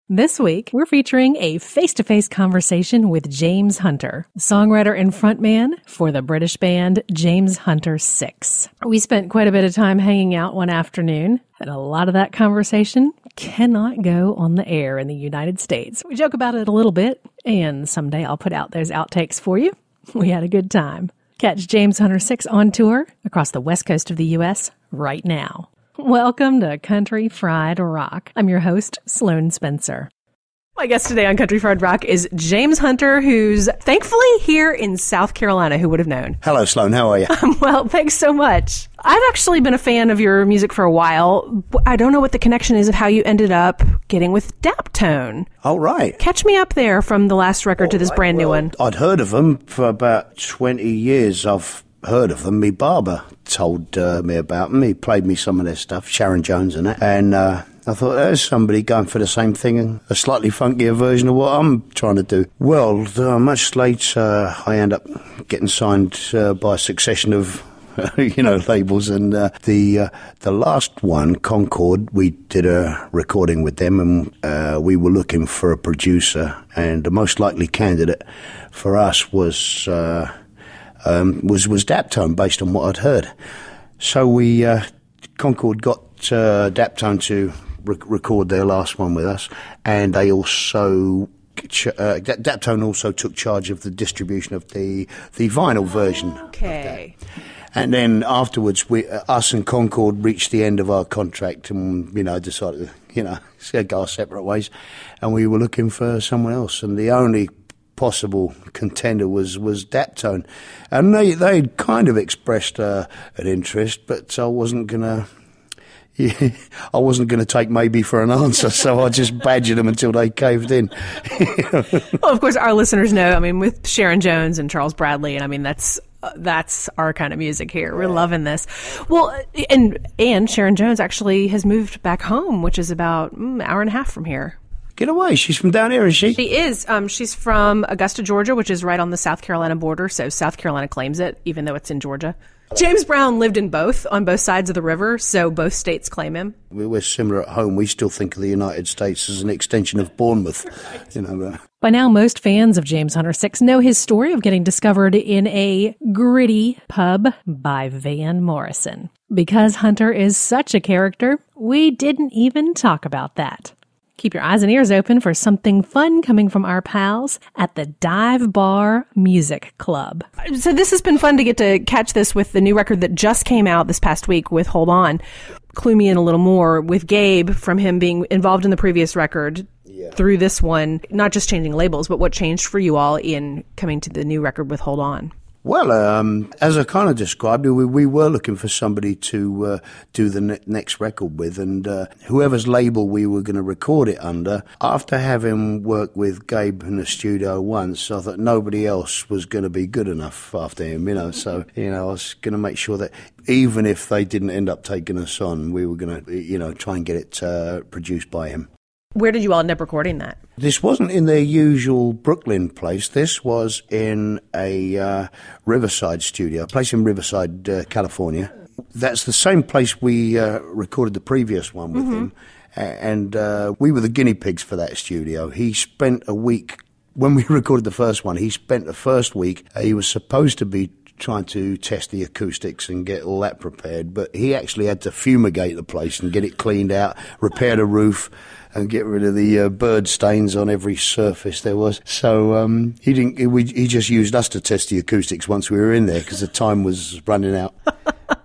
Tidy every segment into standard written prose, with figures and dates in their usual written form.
This week, we're featuring a face-to-face conversation with James Hunter, songwriter and frontman for the British band James Hunter 6. We spent quite a bit of time hanging out one afternoon, and a lot of that conversation cannot go on the air in the United States. We joke about it a little bit, and someday I'll put out those outtakes for you. We had a good time. Catch James Hunter 6 on tour across the west coast of the U.S. right now. Welcome to Country Fried Rock. I'm your host, Sloane Spencer. My guest today on Country Fried Rock is James Hunter, who's thankfully here in South Carolina. Who would have known? Hello, Sloane. How are you? Well, thanks so much. I've actually been a fan of your music for a while. I don't know what the connection is of how you ended up getting with Dap Tone. Oh, right. Catch me up there from the last record to this brand new one. I'd heard of them for about 20 years. I've heard of them. Me barber told me about them. He played me some of their stuff, Sharon Jones and that. And I thought, there's somebody going for the same thing, a slightly funkier version of what I'm trying to do. Well, much later, I end up getting signed by a succession of labels, and the last one, Concord, we did a recording with them, and we were looking for a producer, and the most likely candidate for us was Dap Tone, based on what I'd heard. So we Concord got Dap Tone to record their last one with us, and they also Dap Tone also took charge of the distribution of the vinyl version. Okay. And then afterwards, us and Concord reached the end of our contract, and decided to go our separate ways, and we were looking for someone else, and the only possible contender was Dap Tone, and they kind of expressed an interest, but I wasn't gonna take maybe for an answer, so I just badgered them until they caved in. Well, of course, our listeners know, with Sharon Jones and Charles Bradley, and that's our kind of music here. We're loving this. Well, and Sharon Jones actually has moved back home, which is about an hour and a half from here. Get away. She's from down here, is she? She is. She's from Augusta, Georgia, which is right on the South Carolina border, so South Carolina claims it, even though it's in Georgia. James Brown lived on both sides of the river, so both states claim him. We're similar at home. We still think of the United States as an extension of Bournemouth. By now, most fans of James Hunter 6 know his story of getting discovered in a gritty pub by Van Morrison. Because Hunter is such a character, we didn't even talk about that. Keep your eyes and ears open for something fun coming from our pals at the Dive Bar Music Club. So this has been fun to get to catch this with the new record that just came out this past week with Hold On. Clue me in a little more with Gabe, from him being involved in the previous record through this one, not just changing labels, but what changed for you all in coming to the new record with Hold On. Well, as I kind of described it, we were looking for somebody to do the next record with, and whoever's label we were going to record it under, after having worked with Gabe in the studio once, I thought nobody else was going to be good enough after him, so, I was going to make sure that even if they didn't end up taking us on, we were going to, try and get it produced by him. Where did you all end up recording that? This wasn't in their usual Brooklyn place. This was in a Riverside studio, a place in Riverside, California. That's the same place we recorded the previous one with him. And we were the guinea pigs for that studio. He spent a week, when we recorded the first one, he spent the first week, he was supposed to be trying to test the acoustics and get all that prepared, but he actually had to fumigate the place and get it cleaned out, repair the roof, and get rid of the bird stains on every surface there was. So he just used us to test the acoustics once we were in there, because the time was running out.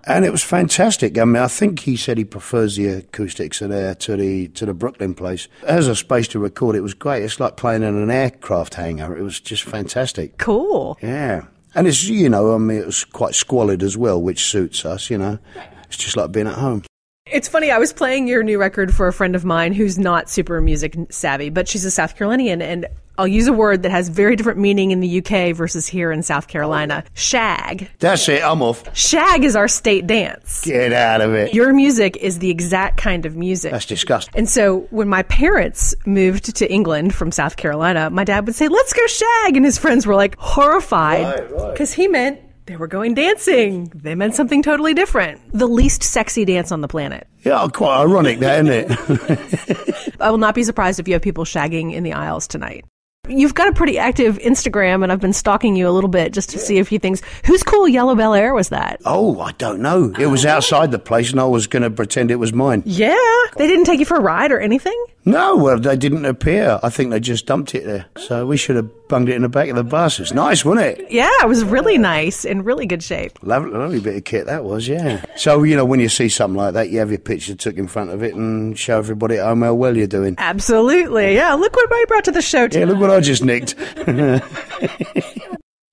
And it was fantastic. I think he said he prefers the acoustics there to the Brooklyn place. As a space to record, it was great. It's like playing in an aircraft hangar. It was just fantastic. Cool. Yeah. And it's, it was quite squalid as well, which suits us, It's just like being at home. It's funny, I was playing your new record for a friend of mine who's not super music savvy, but she's a South Carolinian, and I'll use a word that has very different meaning in the UK versus here in South Carolina. Shag. That's it, I'm off. Shag is our state dance. Get out of it. Your music is the exact kind of music. That's disgusting. And so when my parents moved to England from South Carolina, my dad would say, let's go shag, and his friends were like horrified. Because he meant They were going dancing. They meant something totally different. The least sexy dance on the planet. Yeah, quite ironic that, isn't it? I will not be surprised if you have people shagging in the aisles tonight. You've got a pretty active Instagram, and I've been stalking you a little bit just to see a few things. Whose cool yellow Bel Air was that? Oh, I don't know. It was outside the place, and I was going to pretend it was mine. Yeah. They didn't take you for a ride or anything? No, well, they didn't appear. I think they just dumped it there. So we should have bunged it in the back of the bus. It's nice, wasn't it? Yeah, it was really nice, in really good shape. Lovely bit of kit that was, yeah. So, you know, when you see something like that, you have your picture took in front of it and show everybody at home how well you're doing. Absolutely, yeah. Look what I brought to the show tonight. Yeah, look what I just nicked.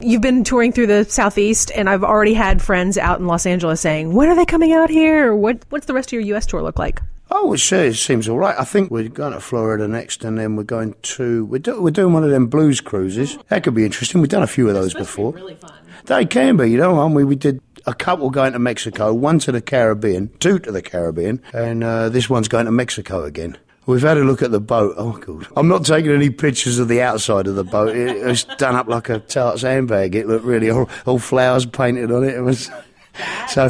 You've been touring through the Southeast, and I've already had friends out in Los Angeles saying, when are they coming out here? What's the rest of your U.S. tour look like? Oh, it seems all right. I think we're going to Florida next, and then we're going to... We're doing one of them blues cruises. That could be interesting. We've done a few of those before. Really fun. They can be, you know, we did a couple going to Mexico, one to the Caribbean, two to the Caribbean, and this one's going to Mexico again. We've had a look at the boat. Oh, God. I'm not taking any pictures of the outside of the boat. It was done up like a tart's handbag. It looked really all flowers painted on it. It was... So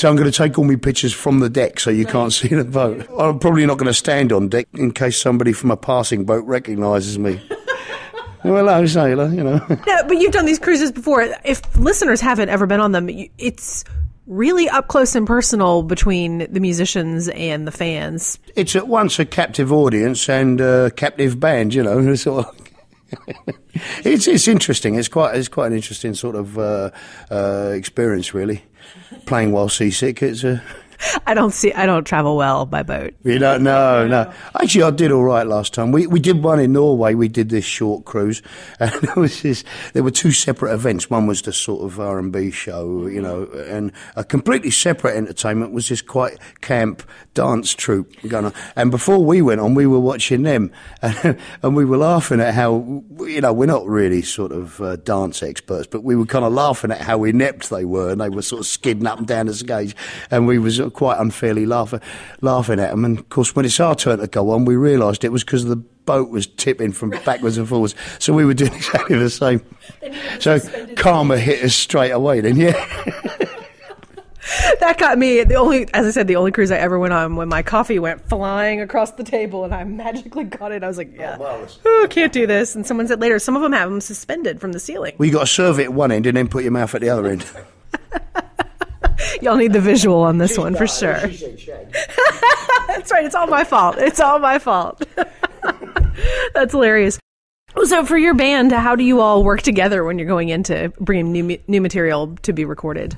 I'm going to take all my pictures from the deck so you can't see the boat. I'm probably not going to stand on deck in case somebody from a passing boat recognises me. Well, hello, sailor, you know. No, but you've done these cruises before. If listeners haven't ever been on them, it's really up close and personal between the musicians and the fans. It's at once a captive audience and a captive band, you know. Sort of. It's interesting. It's quite an interesting sort of experience, really. Playing while seasick. I don't travel well by boat. You don't? No. Actually, I did all right last time. We did one in Norway. We did this short cruise, and there were two separate events. One was the sort of R&B show, you know, and a completely separate entertainment was this quite camp dance troupe going on. And before we went on, we were watching them, and we were laughing at how, you know, we're not really sort of dance experts, but we were kind of laughing at how inept they were, and they were sort of skidding up and down the stage, and we was quite unfairly laughing at them. And of course, when it's our turn to go on, we realised it was because the boat was tipping from backwards and forwards. So we were doing exactly the same. So karma hit us straight away then, yeah. That got me. The only cruise I ever went on when my coffee went flying across the table and I magically got it. I was like, yeah, can't do this. And someone said later, some of them have them suspended from the ceiling. Well, you got to serve it at one end and then put your mouth at the other end. Y'all need the visual on this one for sure. That's right. It's all my fault. That's hilarious. So for your band, how do you all work together when you're going into bringing new material to be recorded?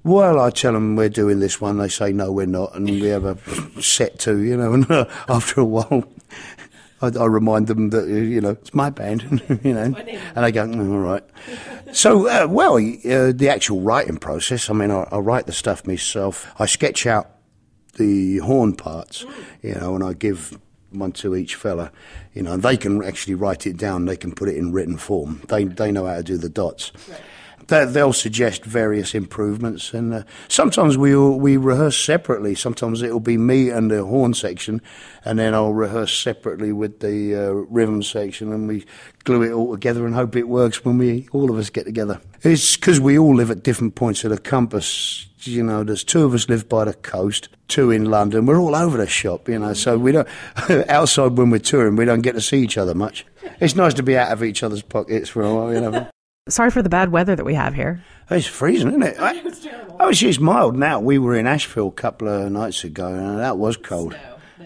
Well, I tell them we're doing this one. They say, no, we're not. And we have a set to, you know, and after a while... I remind them that, you know, it's my band, you know, and they go, all right. So, the actual writing process, I mean, I write the stuff myself. I sketch out the horn parts, you know, and I give one to each fella, you know, and they can actually write it down. They can put it in written form. They know how to do the dots. Right. They'll suggest various improvements, and sometimes we rehearse separately. Sometimes it'll be me and the horn section, and then I'll rehearse separately with the rhythm section, and we glue it all together and hope it works when all of us get together. It's because we all live at different points of the compass. You know, there's two of us live by the coast, two in London. We're all over the shop, you know, so we don't, outside when we're touring, we don't get to see each other much. It's nice to be out of each other's pockets for a while, you know. Sorry for the bad weather that we have here. It's freezing, isn't it? It's terrible. Oh, it's mild now. We were in Asheville a couple of nights ago, and that was cold.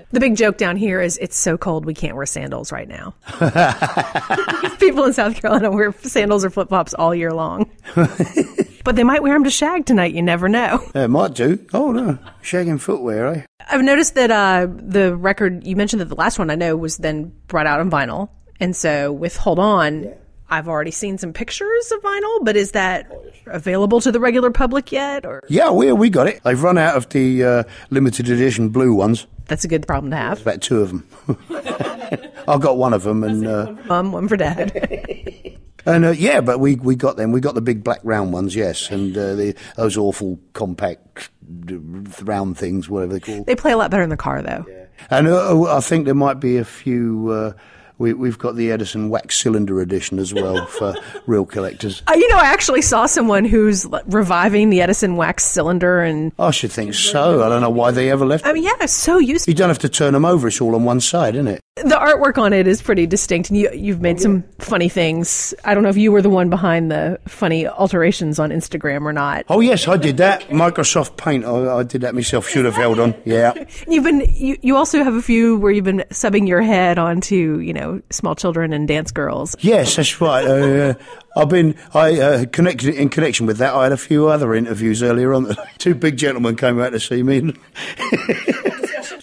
The big joke down here is it's so cold we can't wear sandals right now. People in South Carolina wear sandals or flip-flops all year long. But they might wear them to shag tonight. You never know. They might do. Oh, no. Shagging footwear, eh? I've noticed that the record, you mentioned that the last one I know was then brought out on vinyl. And so with Hold On... Yeah. I've already seen some pictures of vinyl, but is that available to the regular public yet? Or? Yeah, we got it. They've run out of the limited edition blue ones. That's a good problem to have. About two of them. I've got one of them. And one for Dad. And but we got them. We got the big black round ones, yes, and those awful compact round things, whatever they're called. They play a lot better in the car, though. Yeah. And I think there might be a few... we've got the Edison wax cylinder edition as well for real collectors. I actually saw someone who's reviving the Edison wax cylinder, and I should think so. I don't know why they ever left. I mean, yeah, it's so useful. You don't have to turn them over; it's all on one side, isn't it? The artwork on it is pretty distinct, and you've made some funny things. I don't know if you were the one behind the funny alterations on Instagram or not. Oh yes, I did that. Microsoft Paint. I did that myself. Should have held on. Yeah. You also have a few where you've been subbing your head onto small children and dance girls. Yes, that's right. Connected in connection with that. I had a few other interviews earlier on. Two big gentlemen came out to see me.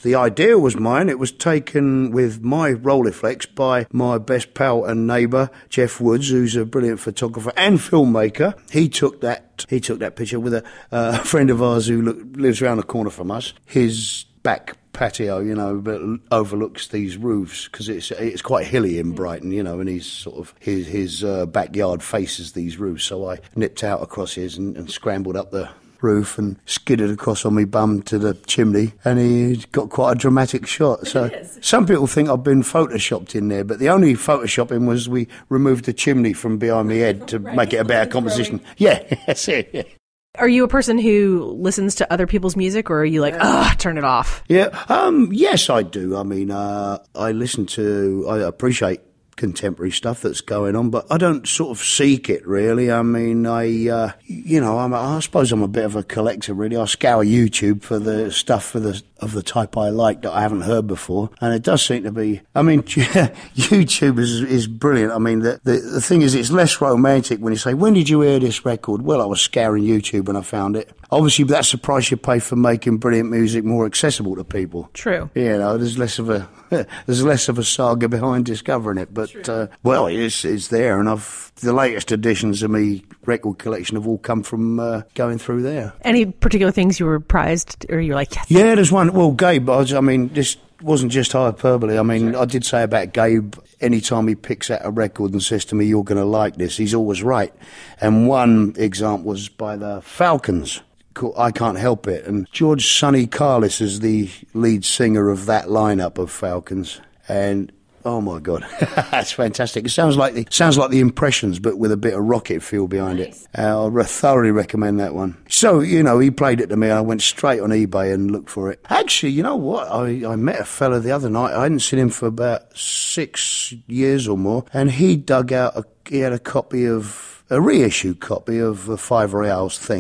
The idea was mine. It was taken with my Rolleiflex by my best pal and neighbour, Jeff Woods, who's a brilliant photographer and filmmaker. He took that picture with a friend of ours who lives around the corner from us. His back patio, but overlooks these roofs because it's quite hilly in Brighton, and he's sort of his backyard faces these roofs. So I nipped out across his and scrambled up the roof and skidded across on my bum to the chimney, and he got quite a dramatic shot. So some people think I've been photoshopped in there, but the only photoshopping was we removed the chimney from behind my head to make it a better composition. Yeah, that's it. Yeah. Are you a person who listens to other people's music, or are you like, turn it off? Yeah, yes, I do. I mean, I appreciate contemporary stuff that's going on, but I don't sort of seek it really. I mean, I suppose I'm a bit of a collector really. I scour YouTube for the stuff of the type I like that I haven't heard before, and it does seem to be. I mean, YouTube is brilliant. I mean, the thing is, it's less romantic when you say, "When did you hear this record?" Well, I was scouring YouTube and I found it. Obviously, that's the price you pay for making brilliant music more accessible to people. True. There's less of a saga behind discovering it, but it's there, and the latest editions of my record collection have all come from going through there. Any particular things you were prized, or you're like, yes? Yeah, there's one. Well, Gabe, this wasn't just hyperbole. I mean, I did say about Gabe, anytime he picks out a record and says to me, "You're going to like this," he's always right. And one example was by the Falcons, called "I Can't Help It," and George Sonny Carlis is the lead singer of that lineup of Falcons, and oh my God, that's fantastic! It sounds like the Impressions, but with a bit of rocket feel behind it. I thoroughly recommend that one. So he played it to me, and I went straight on eBay and looked for it. Actually, you know what? I met a fella the other night. I hadn't seen him for about 6 years or more, and he dug out he had a reissue copy of Five Royales,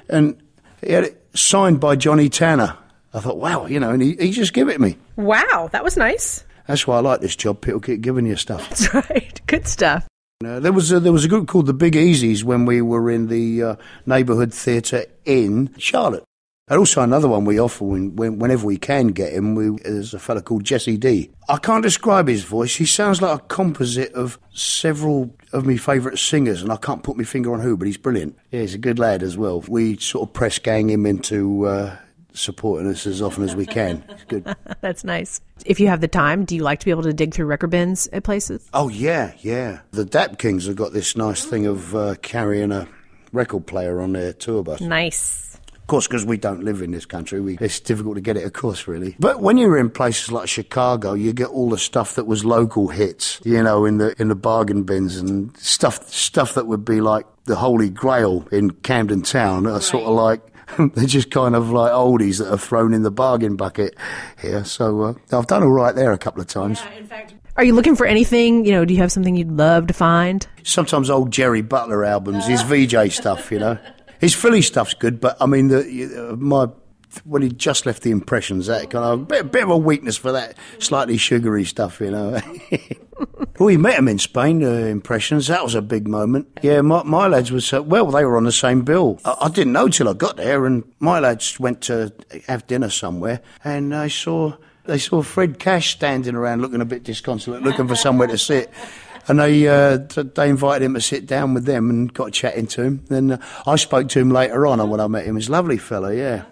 and he had it signed by Johnny Tanner. I thought, wow, and he just gave it to me. Wow, that was nice. That's why I like this job. People keep giving you stuff. That's right. Good stuff. There was a group called the Big Easies when we were in the neighbourhood theatre in Charlotte. And also another one we offer whenever we can get him. There's a fella called Jesse D. I can't describe his voice. He sounds like a composite of several of my favourite singers, and I can't put my finger on who, but he's brilliant. Yeah, he's a good lad as well. We sort of press gang him into supporting us as often as we can. It's good. That's nice. If you have the time, do you like to be able to dig through record bins at places? Oh, yeah. The Dap Kings have got this nice thing of carrying a record player on their tour bus. Nice. Of course, because we don't live in this country, it's difficult to get it across, really. But when you're in places like Chicago, you get all the stuff that was local hits, in the bargain bins, and stuff that would be like the Holy Grail in Camden Town, are sort of like, they're just kind of like oldies that are thrown in the bargain bucket here. So I've done all right there a couple of times. Yeah, in fact. Are you looking for anything? Do you have something you'd love to find? Sometimes old Jerry Butler albums, his VJ stuff, His Philly stuff's good, but I mean, when he just left the Impressions, that kind of a bit of a weakness for that slightly sugary stuff, We met him in Spain, Impressions. That was a big moment. Yeah, my lads they were on the same bill. I didn't know till I got there, and my lads went to have dinner somewhere, and they saw Fred Cash standing around looking a bit disconsolate, looking for somewhere to sit. And they invited him to sit down with them and got chatting to him. Then I spoke to him later on when I met him. He's a lovely fella, yeah.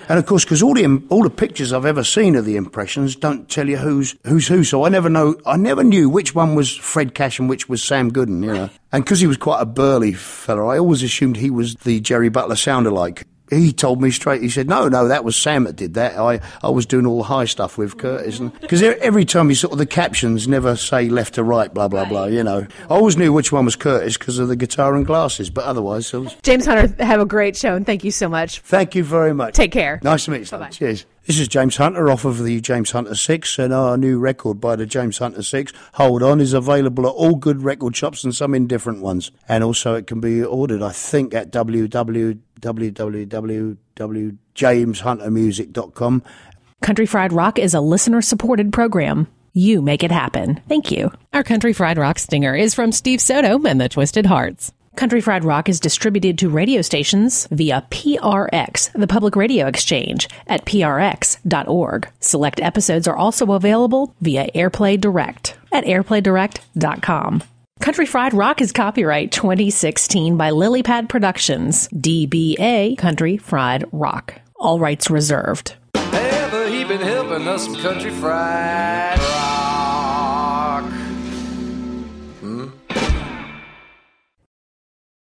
And of course, because all the pictures I've ever seen of the Impressions don't tell you who's who, so I never knew which one was Fred Cash and which was Sam Gooden, And because he was quite a burly fella, I always assumed he was the Jerry Butler sound-alike. he told me straight, he said, no, that was Sam that did that. I was doing all the high stuff with Curtis. Because every time you sort of, the captions never say left to right, blah, blah, blah, you know. I always knew which one was Curtis because of the guitar and glasses, but otherwise... James Hunter, have a great show, and thank you so much. Thank you very much. Take care. Nice to meet you. Bye-bye. Cheers. This is James Hunter off of the James Hunter 6, and our new record by the James Hunter 6, Hold On, is available at all good record shops and some indifferent ones. And also it can be ordered, I think, at www.jameshuntermusic.com. Country Fried Rock is a listener-supported program. You make it happen. Thank you. Our Country Fried Rock stinger is from Steve Soto and the Twisted Hearts. Country Fried Rock is distributed to radio stations via PRX, the Public Radio Exchange, at prx.org. Select episodes are also available via Airplay Direct at airplaydirect.com. Country Fried Rock is copyright 2016 by Lilypad Productions, DBA Country Fried Rock. All rights reserved. Ever he been helping us some country fried rock.